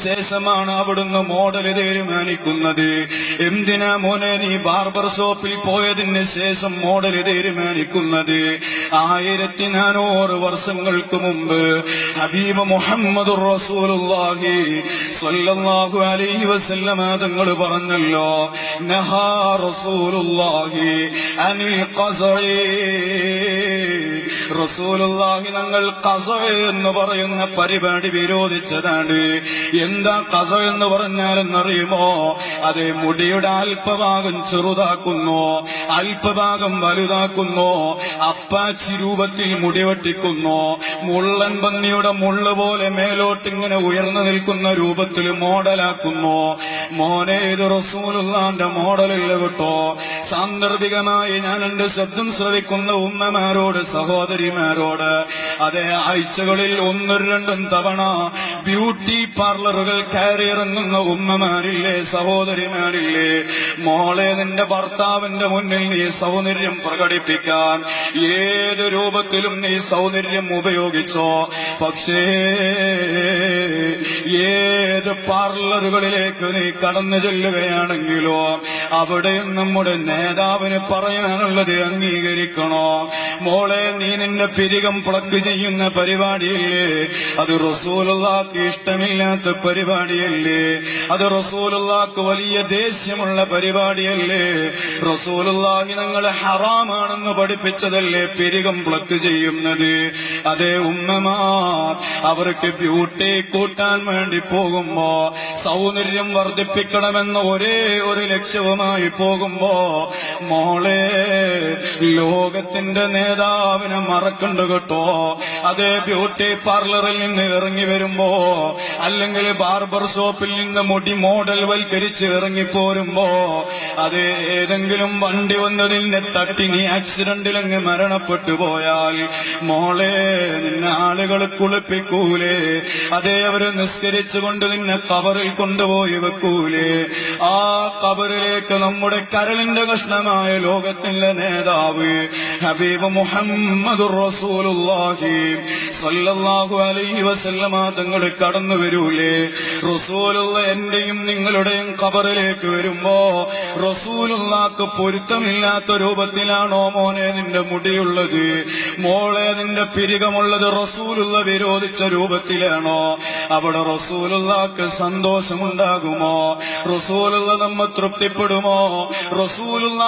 ശേഷമാണ് അവിടുന്ന് മോഡൽ തീരുമാനിക്കുന്നത്. എന്തിനാ മോനെ നീ ബാർബർ ഷോപ്പിൽ പോയതിന് ശേഷം മോഡൽ തീരുമാനിക്കുന്നത്? 1400 വർഷങ്ങൾക്ക് മുമ്പ് ഹബീബ് മുഹമ്മദുർ റസൂലുള്ളാഹി സ്വല്ലല്ലാഹു അലൈഹി വസല്ലമ തങ്ങൾ പറഞ്ഞല്ലോ, നഹാ റസൂലുള്ളാഹി അനിൽ ഖസഇ. റസൂലുള്ളാഹി തങ്ങൾ ഖസഅ എന്ന് പറയുന്ന പരിപാടി വിരോധിച്ചതാണ്. എന്താ ഖസഅ എന്ന് പറഞ്ഞാലെന്നറിയുമോ? അതേ, മുടിയുടെ അല്പഭാഗം ചെറുതാക്കുന്നു, അല്പഭാഗം വലുതാക്കുന്നു, അപ്പാച്ചി രൂപത്തിൽ മുടി വെട്ടിക്കുന്നു, മുള്ളൻ പന്നിയുടെ മുള്ള് പോലെ മേലോട്ടിങ്ങനെ ഉയർന്നു നിൽക്കുന്ന രൂപത്തിൽ മോഡലാക്കുന്നു. മോനെ, ഇത് റസൂലുള്ളാന്റെ മോഡലല്ല കേട്ടോ. സാന്ദർഭികമായി ഞാൻ എന്റെ ശബ്ദം ശ്രവിക്കുന്ന ഉമ്മമാരോട്, സഹോദരിമാരോട്, അതേ, ആഴ്ചകളിൽ 1-2 തവണ ബ്യൂട്ടി പാർലറുകൾ കയറിയിറങ്ങുന്ന ഉമ്മമാരില്ലേ, സഹോദരിമാരില്ലേ, മോളെ, നിന്റെ ഭർത്താവിന്റെ മുന്നിൽ നീ സൗന്ദര്യം പ്രകടിപ്പിക്കാൻ ഏത് രൂപത്തിലും നീ സൗന്ദര്യം ഉപയോഗിച്ചോ. പക്ഷേ ഏത് പാർലറുകളിലേക്ക് നീ കടന്നു ചെല്ലുകയാണെങ്കിലോ അവിടെയും നമ്മുടെ നേതാവിന് പറയാനുള്ളത് അംഗീകരിക്കണോ. മോളെ, നീ നിന്റെ പിരികം പ്ലഗ് ചെയ്യുന്ന പരിപാടിയല്ലേ, അത് റസൂലുള്ളാഹിക്ക് ഇഷ്ടമില്ലാത്ത പരിപാടിയല്ലേ, അത് റസൂലുള്ളാഹിക്ക് വലിയ ദേഷ്യമുള്ള പരിപാടിയല്ലേ, റസൂലുള്ളാഹി നിങ്ങളെ ഹറാമാണെന്ന് പഠിപ്പിച്ചതല്ലേ പിരികം പ്ലഗ് ചെയ്യുന്നത്. അതേ ഉമ്മമാർ, അവർക്ക് ബ്യൂട്ടി കൂട്ടാൻ വേണ്ടി പോകുമ്പോ, സൗന്ദര്യം വർദ്ധിപ്പിക്കണമെന്ന ഒരേ ഒരു ലക്ഷ്യവുമായി പോകുമ്പോ, മോളെ, ലോകത്തിന്റെ നേതാവിനെ മറക്കണ്ട കേട്ടോ. അതേ, ബ്യൂട്ടി പാർലറിൽ നിന്ന് ഇറങ്ങി വരുമ്പോ, അല്ലെങ്കിൽ ബാർബർ ഷോപ്പിൽ നിന്ന് മുടി മോഡൽ വൽക്കരിച്ച് ഇറങ്ങിപ്പോരുമ്പോ, അതേ, ഏതെങ്കിലും വണ്ടി വന്ന് നിന്നെ തട്ടി നീ ആക്സിഡന്റിലങ്ങ് മരണപ്പെട്ടു പോയാൽ, മോളെ, നിന്നെ ആളുകൾ കുളിപ്പിക്കൂലേ? അതേ, അവര് നിസ്കരിച്ചുകൊണ്ട് നിന്നെ കബറിൽ കൊണ്ടുപോയി വെക്കൂലേ? ആ കബറിലേക്ക് നമ്മുടെ കരളിന്റെ കഷ്ണമായ ലോകത്തിന്റെ നേതാവ് ഹബീബ് മുഹമ്മദുർ റസൂലുള്ളാഹി സ്വല്ലല്ലാഹു അലൈഹി വസല്ലമ തങ്ങൾ കടന്നു വരൂലേ? റസൂലുള്ള എന്റെയും നിങ്ങളുടെയും ഖബറിലേക്ക് വരുമ്പോ റസൂലുള്ളാഹിക്ക് പൊരുത്തമില്ലാത്ത രൂപത്തിലാണോ മോനെ നിന്റെ മുടിയുള്ളത്? മോളെ, നിന്റെ പിരികമുള്ളത് റസൂലുള്ള വിരോധിച്ച രൂപത്തിലാണോ? അവിടെ റസൂലുള്ളാഹിക്ക് സന്തോഷമുണ്ടാകുമോ? റസൂലുള്ള നമ്മെ തൃപ്തിപ്പെടുമോ? റസൂലുള്ള